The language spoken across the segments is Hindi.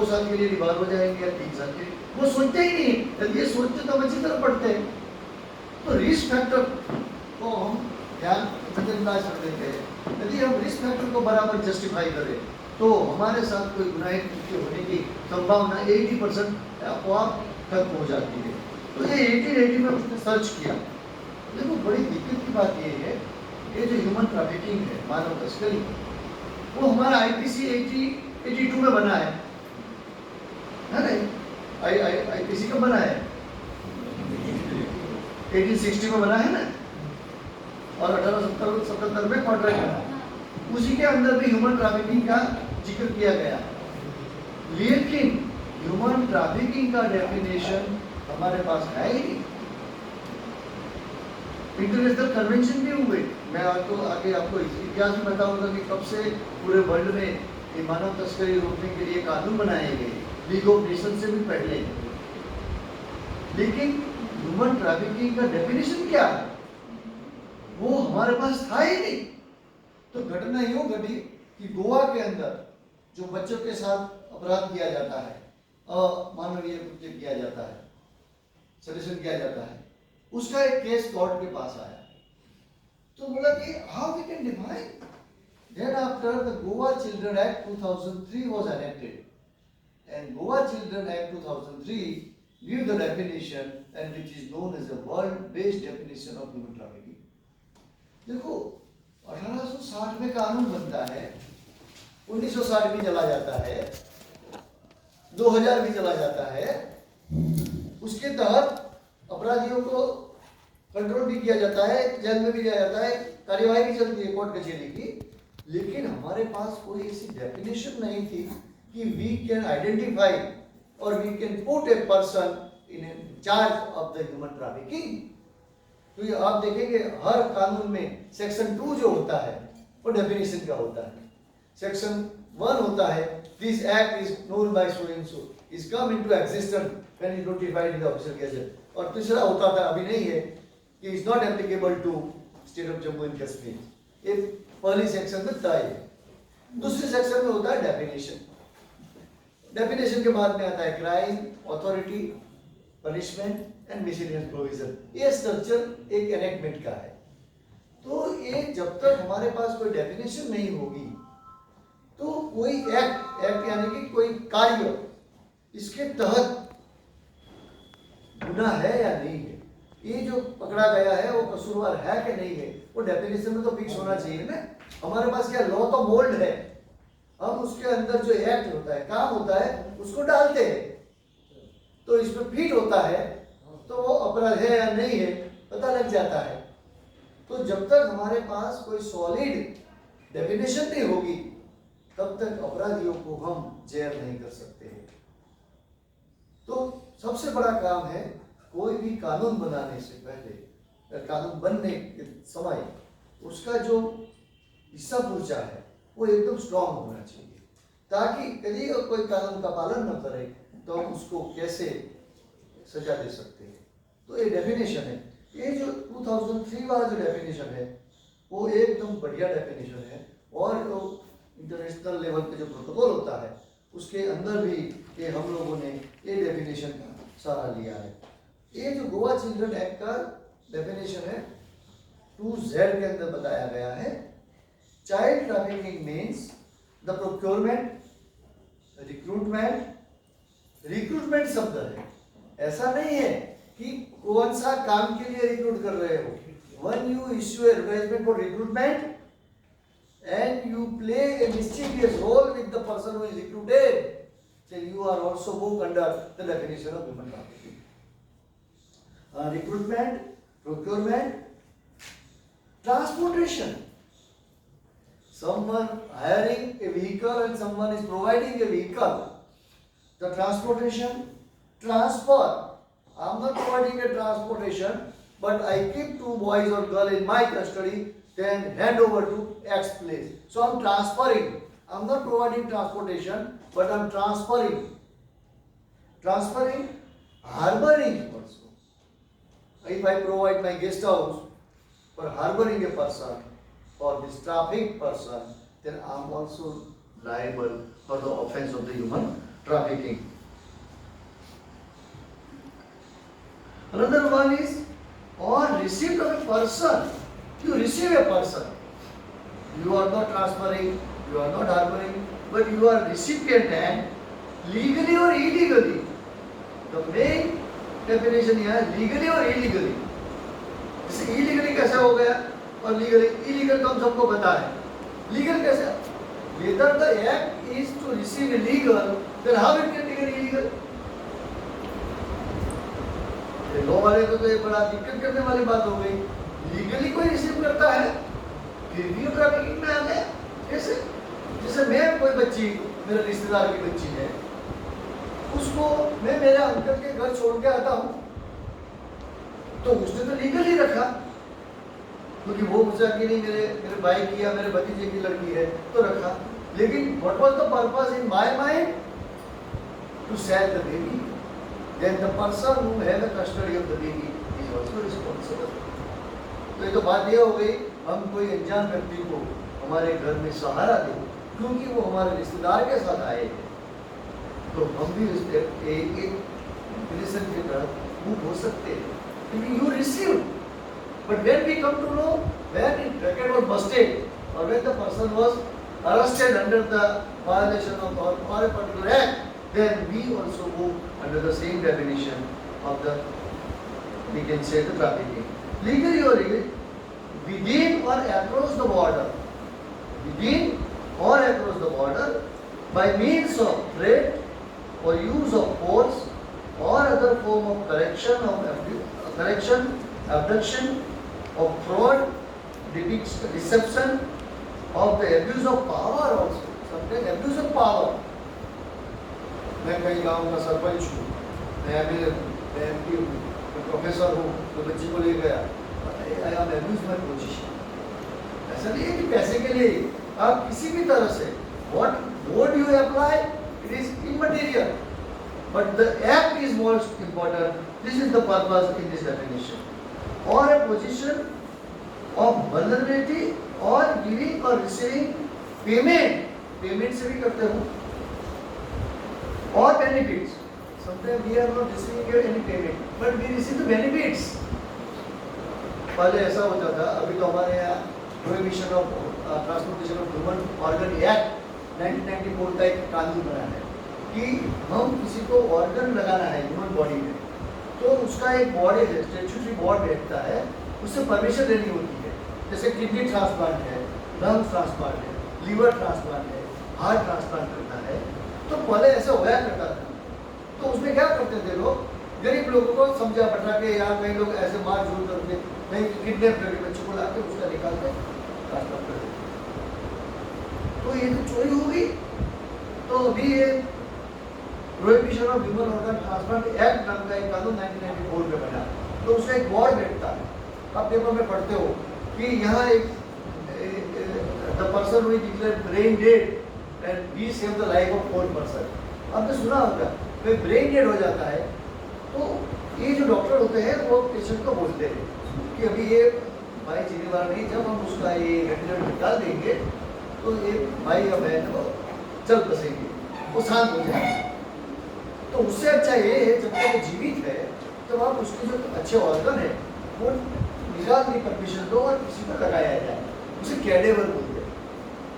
2 साल के लिए डिबार हो जाएंगे या 3 साल के लिए, वो सोचते ही नहीं। यदि ये सोचते तो हम अच्छी तरह पढ़ते हैं। तो रिस्क फैक्टर को हम ध्यान नजरअंदाज कर देते हैं। यदि हम रिस्क फैक्टर को बराबर जस्टिफाई करें तो हमारे साथ कोई गुनाह कृत्य होने की संभावना 80% अपवाब खत्म हो जाती है। तो ये 1880 में उसने सर्च किया। देखो बड़ी दिक्कत की बात ये है, ये जो ह्यूमन ट्रैफिकिंग है, मानव तस्करी, वो हमारा आईपीसी 82 में बना है ना? आईपीसी कब बना है? 1860 में बना है ना, और 1877 में कॉन्ट्रैक्ट बना। उसी के अंदर भी ह्यूमन ट्रैफिकिंग का जिक्र किया गया। लेकिन ह्यूमन ट्रैफिकिंग का डेफिनेशन हमारे पास है ही नहीं। इंटरनेशनल कन्वेंशन भी हुए, मैं आपको आगे आपको इतिहास में बताऊंगा कि कब से पूरे वर्ल्ड में ये मानव तस्करी रोकने के लिए कानून बनाए गए, लीग ऑफ नेशन से भी पहले। लेकिन ह्यूमन ट्रैफिकिंग का डेफिनेशन क्या है, वो हमारे पास था ही नहीं। तो घटना यूं घटी कि गोवा के अंदर जो बच्चों के साथ अपराध किया जाता है, अमानवीय कृत्य किया जाता है, सडिशन किया जाता है, उसका एक केस कोर्ट के पास आया। तो बोला कि how we can define. Then after the Goa Children Act 2003 was enacted and Goa Children Act 2003 give the definition and which is known as a world based definition of human trafficking. देखो 1860 में कानून बनता है, 1960 भी चला जाता है, 2000 भी चला जाता है, उसके तहत अपराधियों को कंट्रोल भी किया जाता है, जेल में भी दिया जाता है, कार्यवाही भी चलती है कोर्ट कचहरी की। लेकिन हमारे पास कोई ऐसी डेफिनेशन नहीं थी कि वी कैन आइडेंटिफाई और we can put a person in charge of the human trafficking. तो ये आप देखेंगे हर कानून में सेक्शन 2 जो होता है वो डेफिनेशन का होता है। सेक्शन 1 होता है this act is known by so and so is come into existence when is notified in the official gazette. और तीसरा होता था, अभी नहीं है, कि is not applicable to state of Jammu and Kashmir. ये पहली सेक्शन में तय है। दूसरे सेक्शन में होता है डेफिनेशन। डेफिनेशन के बाद में आता है crime, authority, punishment and miscellaneous provision. ये स्ट्रक्चर एक एनेक्टमेंट का है। तो ये जब तक हमारे पास कोई डेफिनेशन नहीं होगी तो कोई एक्ट यानी कि कोई कार्य इसके तहत गुनाह है या नहीं है, ये जो पकड़ा गया है वो कसूरवार है कि नहीं है, वो डेफिनेशन में तो फिक्स होना चाहिए ना। हमारे पास क्या लॉ तो मोल्ड है, हम उसके अंदर जो एक्ट होता है, काम होता है, उसको डालते हैं, तो इसमें फिट होता है तो वो अपराध है या नहीं है पता लग जाता है। तो जब तक हमारे पास कोई सॉलिड डेफिनेशन नहीं होगी तब तक अपराधियों को हम जेल नहीं कर सकते हैं। तो सबसे बड़ा काम है कोई भी कानून बनाने से पहले, कानून बनने के समय उसका जो हिस्सा पूछा है वो एकदम स्ट्रांग होना चाहिए, ताकि यदि कोई कानून का पालन न करे तो हम उसको कैसे सजा दे सकते हैं। तो ये डेफिनेशन है। ये जो 2003 वाला जो डेफिनेशन है वो एकदम बढ़िया डेफिनेशन है। और इंटरनेशनल लेवल पे जो प्रोटोकॉल होता है उसके अंदर भी ये हम लोगों ने ये डेफिनेशन का सहारा लिया है। ये जो गोवा चिल्ड्रन एक्ट का डेफिनेशन है 2Z के अंदर बताया गया है। Child trafficking means the procurement, recruitment शब्द है। ऐसा नहीं है कि कौन सा काम के लिए रिक्रूट कर रहे हो। When you issue a advertisement for recruitment and you play a mischievous role with the person who is recruited, then you are also booked under the definition of human trafficking. Recruitment, procurement, transportation. Someone hiring a vehicle and someone is providing a vehicle. The transportation, transfer. I am not providing a transportation, but I keep 2 boys or girl in my custody, then hand over to X place. So I am transferring. I am not providing transportation, but I am transferring. Transferring, harboring also. If I provide my guest house for harboring a person, for this traffic person, then I am also liable for the offense of the human trafficking. Another one is or receipt of a person. You receive a person. You are not transferring, you are not harboring, but you are recipient and legally or illegally. The main definition here है legally or illegally. जैसे illegally कैसे हो गया और legally, illegal तो हम सबको पता है. Legal कैसे? Whether the act is to receive illegal, then how it can become illegal? Law वाले तो ये बड़ा दिक्कत करने वाली बात हो गई. लीगली कोई रिसीव करता है फिर भी ट्रैफिकिंग में आ गया. कैसे? जैसे मैं कोई बच्ची, मेरे रिश्तेदार की बच्ची है, उसको मैं मेरे अंकल के घर छोड़ के आता हूँ, तो उसने तो लीगल ही रखा, क्योंकि वो मुझे कि नहीं मेरे भाई की या मेरे भतीजे की लड़की है तो रखा. लेकिन what was the purpose in my mind? To sell the baby. Then the person who have the custody of the baby is also responsible. तो ये तो बात ये हो गई, हम कोई अनजान व्यक्ति को हमारे घर में सहारा दें क्योंकि वो हमारे रिश्तेदार के साथ आए हैं, तो हम भी उस एक रिलेशन के तहत मूव हो सकते हैं क्योंकि you receive. But when we come to know when the record was busted or when the person was arrested under the violation of or a particular act, then we also go under the same definition of the, we can say, the trafficking. Legally or illegally, within or across the border, within or across the border, by means of threat or use of force or other form of correction, abduction, of fraud, deception, of the abuse of power also. Sometimes abuse of power. मैं कहीं गांव का सरपंच हूँ, मैं एमपी हूँ, मैं प्रोफेसर हूँ, तो बच्ची को ले गया, I am abuse my position. ऐसा नहीं है कि पैसे के लिए आप किसी भी तरह से what word you apply, it is immaterial, but the act is most important. This is the purpose in this definition. Or a position of vulnerability or giving or receiving payment से भी करते हो, or benefits. Sometimes we are not receiving any payment, but we receive the benefits. पहले ऐसा होता था, अभी तो हमारे यहाँ prohibition of transportation of human organ act 1994 का एक कानून बना है कि हम किसी को ऑर्गन लगाना है ह्यूमन बॉडी में, तो उसका एक बोर्ड है, स्टैट्यूटरी बोर्ड बैठता है, उससे परमिशन लेनी होती है. जैसे किडनी ट्रांसप्लांट है, लंग ट्रांसप्लांट है, लीवर ट्रांसप्लांट है, हार्ट ट्रांसप्लांट करना है, तो पहले ऐसा होया करता था. तो उसमें क्या करते थे लोग, गरीब लोगों को समझा बैठा के, या कई लोग ऐसे मार जोड़ करके कहीं किडनैप करके बच्चे को ला के उसका निकाल के ट्रांसप्लांट कर देते. तो ये तो चोरी हो गई. तो अभी ये prohibition of human organ transplant act नाम का एक कानून 1994 में बना, तो उसका एक बोर्ड बैठता है. आप पेपर में पढ़ते हो कि यहाँ एक the person who declared brain dead and we save the life of 4 person. आपने सुना होगा कोई ब्रेन डेड हो जाता है, तो ये जो डॉक्टर होते हैं वो पेशेंट को बोलते हैं कि अभी ये भाई जीने वाला नहीं, जब हम उसका ये वेंटिलेटर निकाल देंगे तो ये भाई या बहन को चल बसेंगे, वो शांत हो जाएंगे. तो उससे अच्छा ये है जब तक वो जीवित है तब आप उसके जो अच्छे ऑर्गन है वो निकाल की परमिशन दो और किसी को लगाया जाए, उसे कैडेवर बोलते हैं.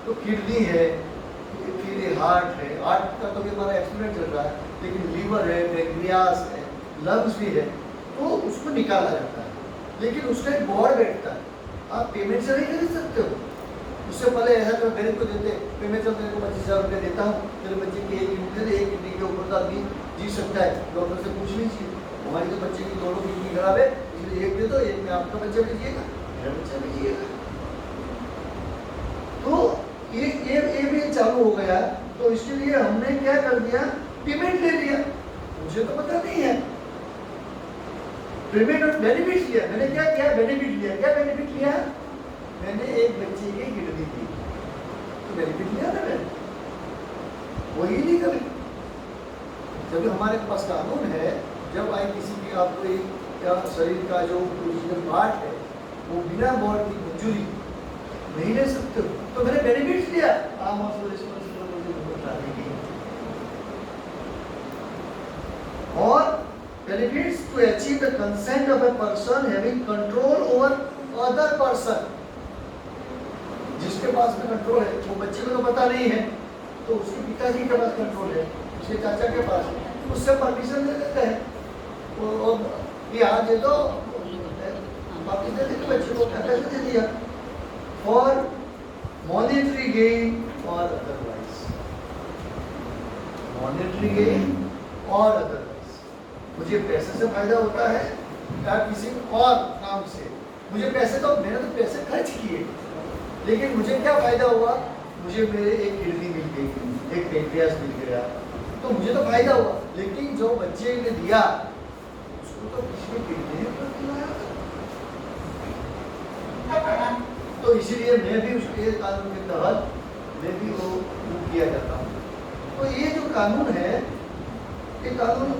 तो किडनी है, फिर ये हार्ट है, हार्ट का तो भी हमारा एक्सपेरिमेंट चल रहा है, लेकिन लीवर है, पैंक्रियास है, लंग्स भी है, तो उसको निकाला जाता है. लेकिन उसका एक बोर्ड बैठता है, आप पेमेंट से नहीं खरीद सकते हो. उससे पहले ऐसा तो गरीब को देते, पेमेंट से तेरे को 25,000 रुपये देता हूँ, तेरे बच्चे की एक किडनी दे, एक किडनी के ऊपर तो आदमी जी सकता है, डॉक्टर से पूछ लीजिए. हमारी तो बच्चे की दोनों किडनी खराब है, इसलिए एक दे दो, एक में आपका बच्चा भेजिएगा, मेरा बच्चा भेजिएगा. तो ये भी चालू हो गया. तो इसके लिए हमने क्या कर दिया, पेमेंट ले लिया. मुझे तो पता नहीं है, पेमेंट और बेनिफिट लिया. मैंने क्या किया, बेनिफिट लिया. क्या बेनिफिट लिया, मैंने एक बच्चे की किडनी दी, तो बेनिफिट लिया ना मैंने, वही नहीं कर. जब हमारे पास कानून है, जब आई किसी की आपको एक शरीर का जो ओरिजिनल पार्ट है वो बिना मौत की मंजूरी नहीं ले सकते हो, तो मैंने बेनिफिट लिया. benefits to achieve the consent of a person having control over other person. जिसके पास में कंट्रोल है, वो बच्चे को तो पता नहीं है, तो उसके पिताजी के पास कंट्रोल है, उसके चाचा के पास, उससे परमिशन दे देते हैं, वो ये आज दे दो, वापिस दे देते बच्चे को, पैसे दे दिया, for monetary gain or otherwise, monetary gain or otherwise, मुझे पैसे से फायदा होता है या किसी और काम से, मुझे पैसे तो मैंने तो पैसे खर्च किए, लेकिन मुझे क्या फायदा हुआ, मुझे मेरे एक किडनी मिल गई, एक पेनक्रियास मिल गया, तो मुझे तो फायदा हुआ, लेकिन जो बच्चे ने दिया उसको तो किसी ने किडनी पर दिलाया, तो इसीलिए मैं भी उसके कानून के तहत मैं भी वो किया जाता हूँ। तो ये जो कानून है, ये कानून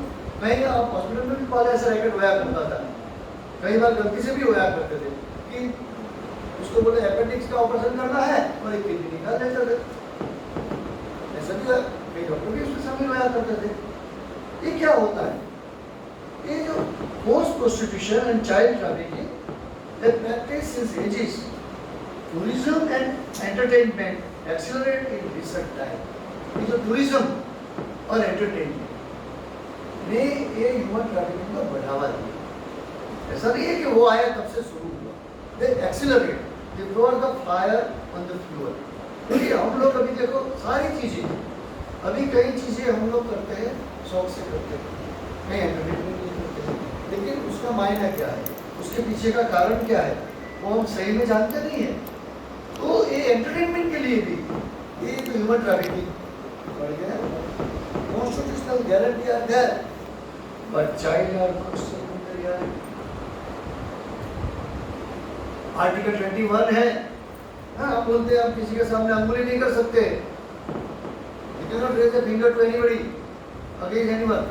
कहीं आप हॉस्पिटल में भी पहले ऐसा रैकेट होया करता था, कई बार गलती से भी होया करते थे कि उसको बोले अपेंडिक्स का ऑपरेशन करना है और एक किडनी निकाल देते थे, ऐसा भी है, कई डॉक्टर भी उसमें शामिल होया करते थे। ये क्या होता है, ये जो force prostitution and child trafficking the practice since ages tourism and entertainment accelerate in recent time. ये जो टूरिज्म और एंटरटेनमेंट ने ये ह्यूमन ट्रैफिकिंग को बढ़ावा दिया, ऐसा नहीं है कि वो आया तब से शुरू हुआ, they accelerate, they brought the fire on the fuel. क्योंकि हम लोग अभी देखो सारी चीज़ें, अभी कई चीज़ें हम लोग करते हैं शौक से करते हैं, कई एंटरटेनमेंट के लिए करते हैं, लेकिन उसका मायना क्या है, उसके पीछे का कारण क्या है, वो हम सही में जानते नहीं हैं। तो ये एंटरटेनमेंट के लिए भी ये तो ह्यूमन ट्रैफिकिंग बढ़ गया है। Constitutional guarantee are there but child are not secondary. Article 21 है, हाँ आप बोलते हैं आप किसी के सामने अंगुली नहीं कर सकते, you cannot raise a finger to anybody against anyone,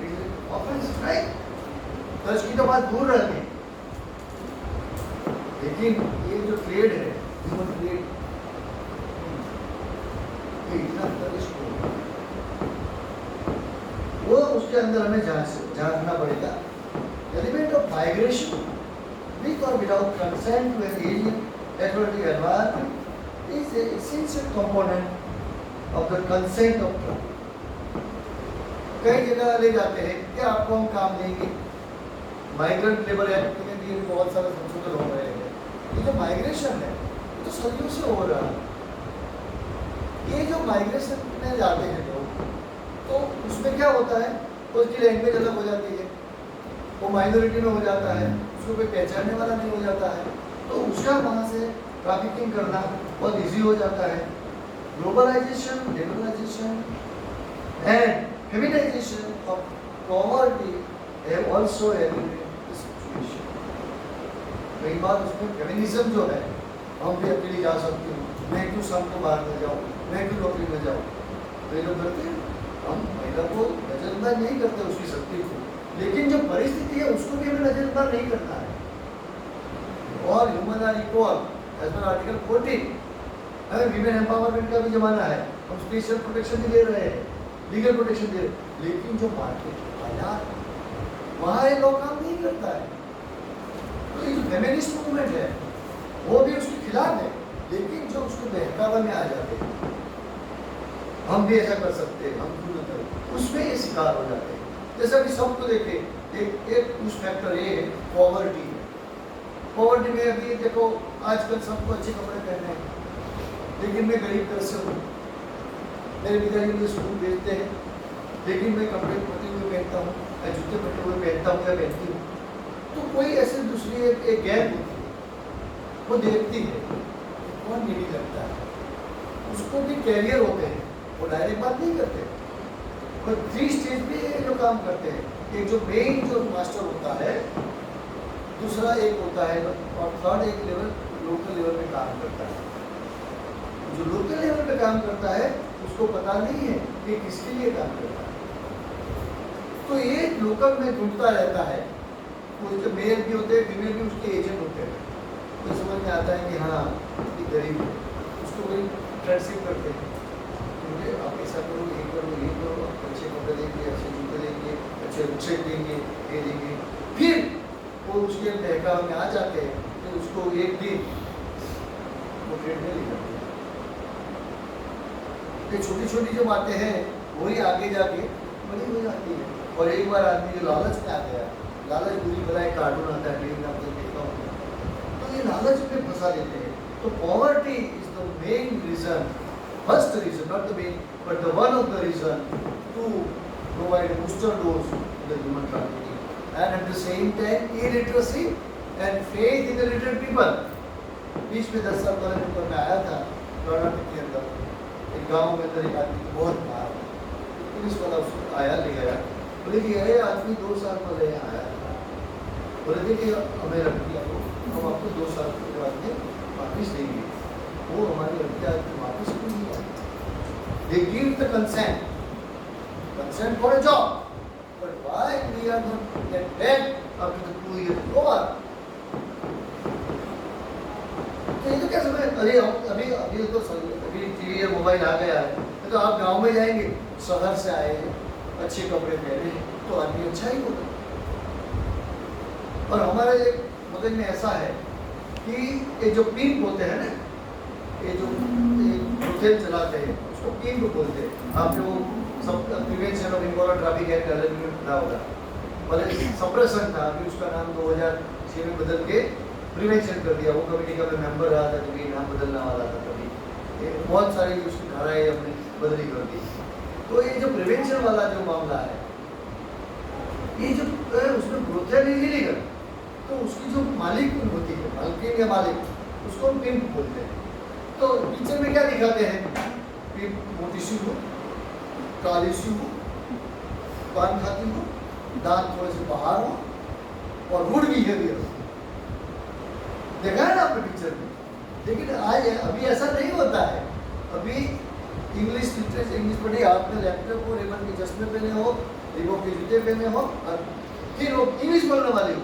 it is offense, right? तो इसकी तो बात दूर रह गई, लेकिन ये जो ट्रेड है, ह्यूमन ट्रेड, ये इतना गरिष्ठ है, वो उसके अंदर हमें झांकना पड़ेगा। Element of migration with or without consent to an alien aquatic environment is an essential component of the consent of travel. कई जगह ले जाते हैं कि आपको हम काम देंगे, माइग्रेंट लेबर एक्ट में भी बहुत सारे संशोधन हो रहे हैं। ये जो माइग्रेशन है ये तो सदियों से हो रहा है। ये जो माइग्रेशन में जाते हैं लोग, तो उसमें क्या होता है, उसकी लैंग्वेज अलग हो जाती है, वो माइनॉरिटी में हो जाता है, उसको कोई पहचानने वाला नहीं हो जाता है, तो उसका वहाँ से ट्रैफिकिंग करना बहुत इजी हो जाता है। Globalisation, liberalisation and feminisation of poverty have also eliminated this situation. कई बार उसमें फेमिनिज्म जो है, हम भी अकेली जा सकती हूँ, मैं क्यों शाम को बाहर में जाऊँ, मैं क्यों नौकरी में जाऊँ, कई लोग करते हैं। हम महिला को नजरअंदाज नहीं करते उसकी शक्ति को, लेकिन जो परिस्थिति है उसको भी हमें नजरअंदाज नहीं करना है। और human are equal as per article 14, अगर वीमेन एम्पावरमेंट का भी जमाना है, हम स्पेशल प्रोटेक्शन भी दे रहे हैं, लीगल प्रोटेक्शन दे रहे हैं, लेकिन जो मार्केट बाजार वहाँ ये लोग काम नहीं करता है। तो ये जो फेमिनिस्ट मूवमेंट है वो भी उसके खिलाफ है, लेकिन जो उसको बहकावा में आ जाते हैं, हम भी ऐसा कर सकते हैं, हम क्यों न करें, उसमें ये शिकार हो जाते हैं। जैसा कि सबको देखे, एक उस फैक्टर ये है पॉवर्टी। पॉवर्टी में अभी देखो आजकल सबको अच्छे कपड़े पहने हैं, लेकिन मैं गरीब घर से हूँ, मेरे पिताजी मुझे स्कूल भेजते हैं, लेकिन मैं कपड़े पहने हुए पहनता हूँ या जूते पहने हुए पहनता हूँ या पहनती हूँ, तो कोई ऐसे दूसरी एक गैप होती है, वो देखती है कौन नीडी लगता है, उसको भी कैरियर होते हैं, वो डायरेक्ट बात नहीं करते, और 3 स्टेज पे जो काम करते हैं, एक जो मेन जो मास्टर होता है, दूसरा एक होता है, और थर्ड एक लेवल लोकल लेवल पे काम करता है। जो लोकल लेवल पे काम करता है उसको पता नहीं है कि किसके लिए काम करता है, तो ये लोकल में ढूंढता रहता है। उसके मेल भी होते हैं, फीमेल भी उसके एजेंट होते हैं, तो समझ में आता है कि हाँ ये गरीब है, उसको वही फ्रेंडशिप करते हैं, क्योंकि आप ऐसा करो, ये करो, आप अच्छे कपड़े लेंगे, अच्छे जूते लेंगे, अच्छे उसे रुखसत देंगे, दे देंगे, फिर वो उसके बहकाव में आ जाते हैं, फिर उसको एक दिन वो ट्रेड में ले जाते हैं। ये छोटी छोटी जो बातें हैं वही आगे जाके बड़ी हो जाती है। और एक बार आदमी जो लालच में आ गया, लालच बुरी भलाई कार्टून आता है टीवी में आपने देखा होगा, तो ये लालच में फंसा देते हैं। तो poverty is the main reason, first reason, not the main but the one of the reason to provide booster dose in the human trafficking, and at the same time illiteracy and faith in the literate people. बीच में 10 साल पहले मैं आया था कर्नाटक के अंदर, एक गाँव में अंदर एक आदमी को बहुत मारा, पुलिस वाला उसको आया ले गया, बोले कि अरे आदमी 2 साल पहले यहाँ आया था, बोले कि हमें रख दिया, हम आपको 2 साल के बाद में वापिस देंगे। वो हमारी हत्या वापिस क्यों नहीं आए? They give the consent for a job, but why we are not get back after the 2 years over? तो ये तो क्या समय, अरे अभी अभी तो अभी टीवी या मोबाइल आ गया है, तो आप गांव में जाएंगे, शहर से आए अच्छे कपड़े पहने तो आदमी अच्छा ही होगा। और हमारे एक मगज में ऐसा है कि ये जो पिंप होते हैं ना, ये जो होटल चलाते हैं उसको पिंप बोलते हैं। आपने वो सब प्रिवेंशन ऑफ इम्मोरल ट्रैफिक एक्ट में पढ़ा होगा, पहले सप्रेशन था, अभी उसका नाम 2006 में बदल के प्रिवेंशन कर दिया। वो कमेटी का मैं मेंबर रहा था, कभी नाम बदलने वाला था, कभी बहुत सारी उसकी धाराएं हमने बदली कर दी। तो ये जो प्रिवेंशन वाला जो मामला है, ये जो उसमें ब्रोथल इलीगल, तो उसकी जो मालिक होती है, मालकिन या मालिक, उसको हम पिंप बोलते हैं। तो पिक्चर में क्या दिखाते हैं? पिंप मोटी सी हो, काली सी हो, पान खाती हो, दांत थोड़े से बाहर हो और रूड बिहेवियर हो। देखा है ना आपने पिक्चर में? लेकिन आज अभी ऐसा नहीं होता है। अभी इंग्लिश लिटरेचर, इंग्लिश पढ़ी, आपने लैपटॉप हो, रेमन के चश्मे पहने हो, रिबॉक के जूते पहने हो, और फिर वो इंग्लिश बोलने वाले हो,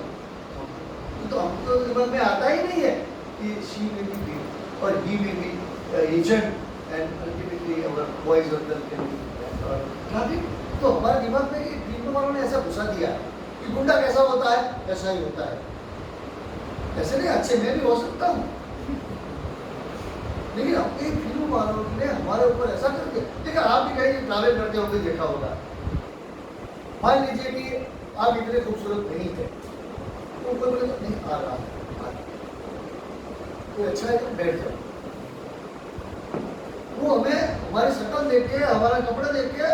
तो हमको दिमाग में आता ही नहीं है कि शी में भी और ही में भी agent and ultimately our boys और गर्ल कैन बी ट्रैफिक। तो हमारे दिमाग में फिल्म वालों ने ऐसा घुसा दिया कि गुंडा कैसा होता है ऐसा ही होता है। ऐसे नहीं, अच्छे मैं भी हो सकता हूँ, लेकिन अपने फिल्म वालों ने हमारे ऊपर ऐसा कर दिया। देखिए आप भी कहीं ट्रैवल करते होंगे, देखा होगा, मान लीजिए कि आप इतने खूबसूरत नहीं थे, तो ऊपर बोले नहीं आ रहा है, तो अच्छा है तो बैठ जाओ। वो हमें हमारी शक्ल देख के, हमारा कपड़ा देख के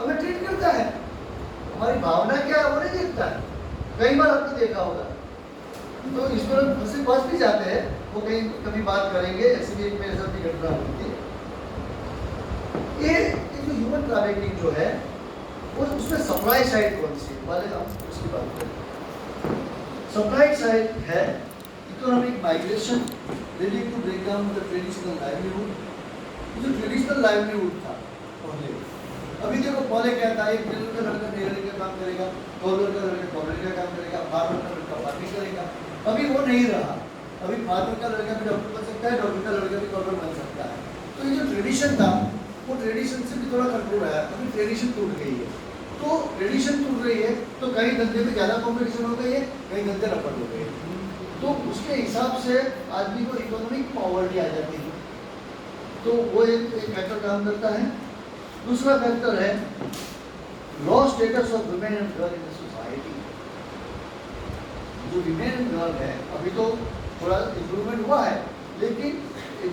हमें ट्रीट करता है, हमारी भावना क्या है वो नहीं देखता है। कई बार आपने देखा होगा, तो इस पर हम उससे पास भी जाते हैं, वो कहीं कभी बात करेंगे, ऐसे भी एक मेरे साथ भी घटना हुई थी। ये जो ह्यूमन ट्रैफिकिंग जो है, वो उसमें सप्लाई साइड कौन सी है, पहले हम उसकी बात करें। सप्लाई साइड है economic migration leading to break down the traditional livelihood. जो ट्रेडिशनल लाइवलीहुड था पहले, अभी देखो पहले क्या था, एक टेलर का लड़का टेलरिंग का काम करेगा, कॉलर का लड़का कॉलरिंग का काम करेगा, फार्मर का लड़का फार्मिंग करेगा। अभी वो नहीं रहा, अभी फार्मर का लड़का भी डॉक्टर बन सकता है, डॉक्टर का लड़का भी कॉलर बन सकता है। तो ये जो ट्रेडिशन था, वो ट्रेडिशन से भी थोड़ा कंट्रोल आया, अभी ट्रेडिशन टूट गई है। तो ट्रेडिशन टूट रही है तो कई धंधे में ज़्यादा कॉम्पिटिशन हो गई है, कई धंधे रपट हो गए, तो उसके हिसाब से आदमी को इकोनॉमिक पॉवर्टी आ जाती है। तो वो एक फैक्टर काम करता है। दूसरा फैक्टर है law status of women and girl in the society. जो विमेन एंड गर्ल है, अभी तो थोड़ा इम्प्रूवमेंट हुआ है, लेकिन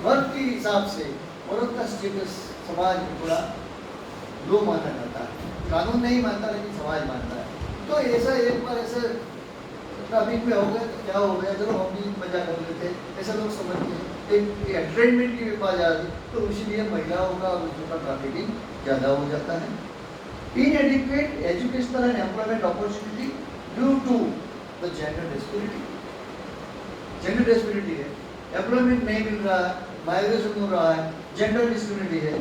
वर्क के हिसाब से औरत का स्टेटस समाज में थोड़ा लो माना जाता है। कानून नहीं मानता लेकिन समाज मानता है। तो ऐसा एक बार ऐसे ट्रैफिक में हो गया तो क्या हो गया, चलो हम भी मजा कर लेते, ऐसा लोग समझते हैं, एक एंटरटेनमेंट की बात आ रही, तो इसीलिए महिलाओं का उसका ट्रैफिकिंग ज़्यादा हो जाता है। Inadequate educational and employment opportunity due to the gender disparity. Gender disparity है, एम्प्लॉयमेंट नहीं मिल रहा है, माइग्रेशन हो रहा है, जेंडर डिस्पेरिटी है।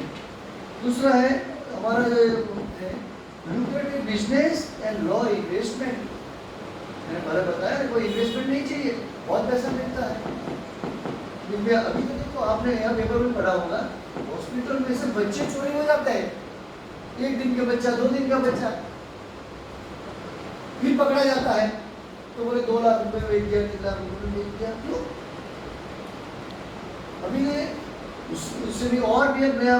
दूसरा है हमारा जो lucrative business and law investment. मैंने पहले बताया कोई इन्वेस्टमेंट नहीं चाहिए, बहुत पैसा मिलता है। अभी तो देखो, आपने यहाँ पेपर में पढ़ा होगा, हॉस्पिटल में से बच्चे चोरी हो जाते हैं, 1 दिन का बच्चा, 2 दिन का बच्चा, फिर पकड़ा जाता है तो बोले 2 लाख रुपए बेच दिया, 3 लाख रुपए बेच दिया, क्यों? अभी उससे भी और भी एक नया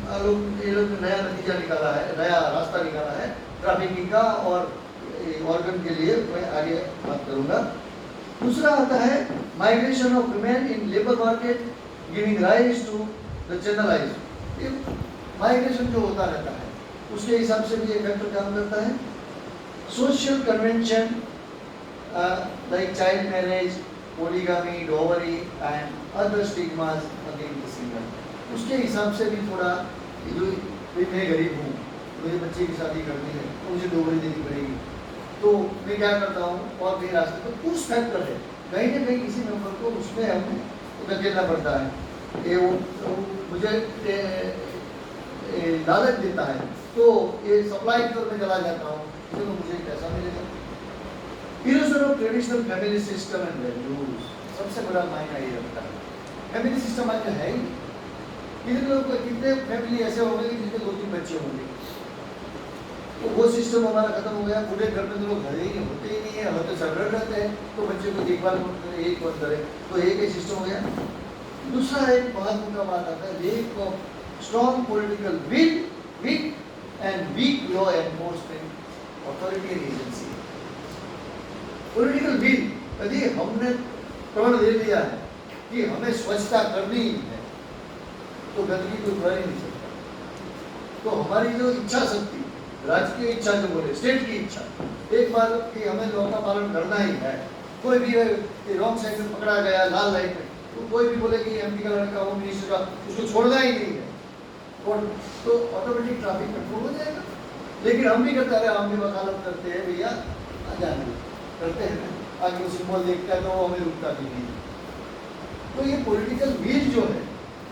ये लोग नया नतीजा निकाला है, नया रास्ता निकाला है ट्रैफिकिंग का और ऑर्गन के लिए, मैं आगे बात करूंगा। दूसरा आता है migration of women in labour market giving rise to the channelise. Migration जो होता रहता है उसके हिसाब से भी ये फैक्टर काम करता है। Social convention like child marriage, polygamy, dowry and other stigmas against the single, उसके हिसाब से भी थोड़ा जो मैं गरीब हूँ, मुझे बच्चे की शादी करनी है तो मुझे डोवरी देनी पड़ेगी, तो मैं क्या करता हूँ और भी रास्ते तो कुछ फैक्टर है, कहीं ना कहीं किसी मेंबर को उसमें हमें धकेलना पड़ता है। ये वो मुझे लालच देता है तो ये सप्लाई की ओर में चला जाता हूँ, तो मुझे पैसा मिलेगा। Erosion of traditional family system and values, सबसे बड़ा मायना ये रखता है। फैमिली सिस्टम आज है ही, कितने फैमिली ऐसे होंगे जिसमें 2-3 बच्चे होंगे, तो वो सिस्टम हमारा खत्म हो गया। पूरे घर में तो लोग घर ही नहीं होते ही नहीं है, होते सेपरेट रहते हैं, तो बच्चे को देखभाल कौन करे, एक कौन करे, तो एक ही सिस्टम हो गया। दूसरा एक महत्व का बात आता है lack of strong political will, weak and weak law enforcement authority and agency. Political will, यदि हमने प्रण ले लिया है कि हमें स्वच्छता करनी है तो गंदगी कोई कर ही नहीं सकता। तो हमारी जो इच्छा शक्ति, राजकीय इच्छा जो बोले, स्टेट की इच्छा, एक बार कि हमें लॉ का पालन करना ही है, कोई भी रॉन्ग साइड में पकड़ा गया लाल लाइट में, तो कोई भी बोले कि एमपी का लड़का, होम मिनिस्टर का, उसको छोड़ना ही नहीं है, और तो ऑटोमेटिक ट्रैफिक कंट्रोल हो जाएगा। लेकिन हम भी करते हैं, हम भी वकालत करते हैं, भैया आ जाने करते हैं ना, आगे वो सिंबल देखता है तो वो हमें रुकता भी नहीं। तो ये पॉलिटिकल विल जो है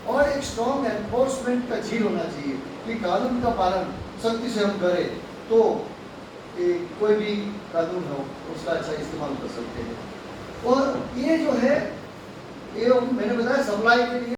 और एक स्ट्रॉन्ग एनफोर्समेंट का झील होना चाहिए कि कानून का पालन सख्ती से हम करें तो कोई भी कानून हो उसका अच्छा इस्तेमाल कर सकते हैं। और ये जो है ये मैंने बताया सप्लाई के लिए